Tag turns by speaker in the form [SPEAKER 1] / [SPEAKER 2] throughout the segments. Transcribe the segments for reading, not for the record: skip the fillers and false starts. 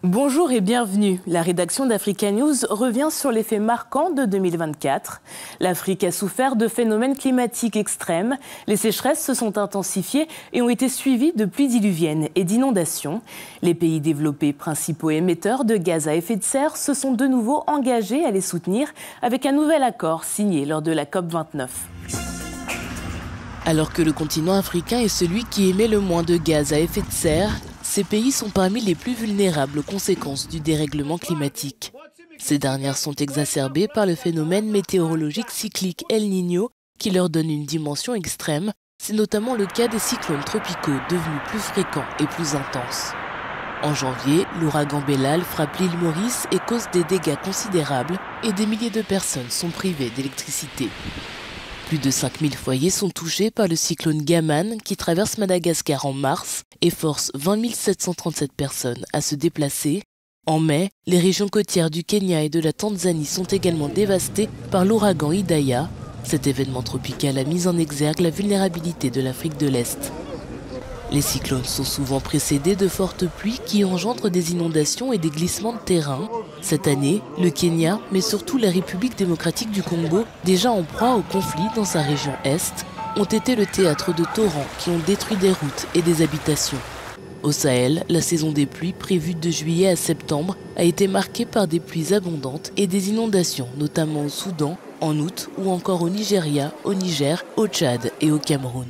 [SPEAKER 1] Bonjour et bienvenue. La rédaction d'Africa News revient sur les faits marquants de 2024. L'Afrique a souffert de phénomènes climatiques extrêmes. Les sécheresses se sont intensifiées et ont été suivies de pluies diluviennes et d'inondations. Les pays développés, principaux émetteurs de gaz à effet de serre, se sont de nouveau engagés à les soutenir avec un nouvel accord signé lors de la COP29. Alors que le continent africain est celui qui émet le moins de gaz à effet de serre, ces pays sont parmi les plus vulnérables aux conséquences du dérèglement climatique. Ces dernières sont exacerbées par le phénomène météorologique cyclique El Niño qui leur donne une dimension extrême. C'est notamment le cas des cyclones tropicaux devenus plus fréquents et plus intenses. En janvier, l'ouragan Bellal frappe l'île Maurice et cause des dégâts considérables et des milliers de personnes sont privées d'électricité. Plus de 5000 foyers sont touchés par le cyclone Gaman qui traverse Madagascar en mars et force 20 737 personnes à se déplacer. En mai, les régions côtières du Kenya et de la Tanzanie sont également dévastées par l'ouragan Idaya. Cet événement tropical a mis en exergue la vulnérabilité de l'Afrique de l'Est. Les cyclones sont souvent précédés de fortes pluies qui engendrent des inondations et des glissements de terrain. Cette année, le Kenya, mais surtout la République démocratique du Congo, déjà en proie au conflit dans sa région Est, ont été le théâtre de torrents qui ont détruit des routes et des habitations. Au Sahel, la saison des pluies, prévue de juillet à septembre, a été marquée par des pluies abondantes et des inondations, notamment au Soudan, en août, ou encore au Nigeria, au Niger, au Tchad et au Cameroun.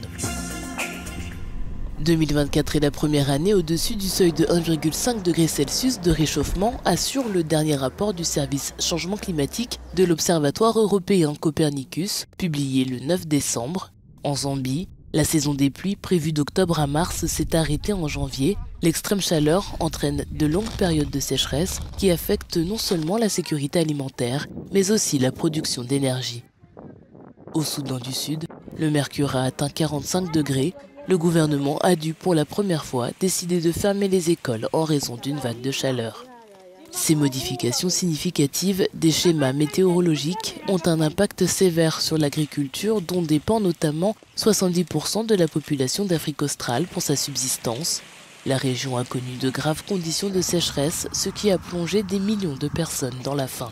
[SPEAKER 1] 2024 est la première année au-dessus du seuil de 1,5 degré Celsius de réchauffement, assure le dernier rapport du service changement climatique de l'Observatoire européen Copernicus, publié le 9 décembre. En Zambie, la saison des pluies prévue d'octobre à mars s'est arrêtée en janvier. L'extrême chaleur entraîne de longues périodes de sécheresse qui affectent non seulement la sécurité alimentaire, mais aussi la production d'énergie. Au Soudan du Sud, le mercure a atteint 45 degrés. Le gouvernement a dû pour la première fois décider de fermer les écoles en raison d'une vague de chaleur. Ces modifications significatives des schémas météorologiques ont un impact sévère sur l'agriculture dont dépend notamment 70% de la population d'Afrique australe pour sa subsistance. La région a connu de graves conditions de sécheresse, ce qui a plongé des millions de personnes dans la faim.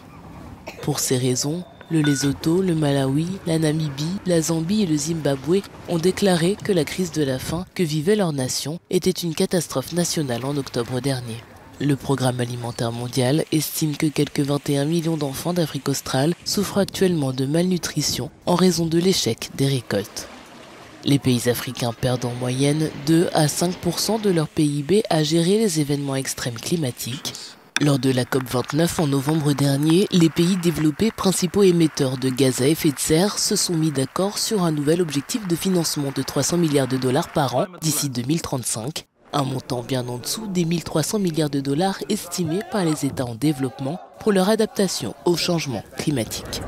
[SPEAKER 1] Pour ces raisons, le Lesotho, le Malawi, la Namibie, la Zambie et le Zimbabwe ont déclaré que la crise de la faim que vivait leur nation était une catastrophe nationale en octobre dernier. Le Programme alimentaire mondial estime que quelques 21 millions d'enfants d'Afrique australe souffrent actuellement de malnutrition en raison de l'échec des récoltes. Les pays africains perdent en moyenne 2 à 5% de leur PIB à gérer les événements extrêmes climatiques. Lors de la COP29 en novembre dernier, les pays développés principaux émetteurs de gaz à effet de serre se sont mis d'accord sur un nouvel objectif de financement de 300 milliards de dollars par an d'ici 2035, un montant bien en dessous des 1300 milliards de dollars estimés par les États en développement pour leur adaptation au changement climatique.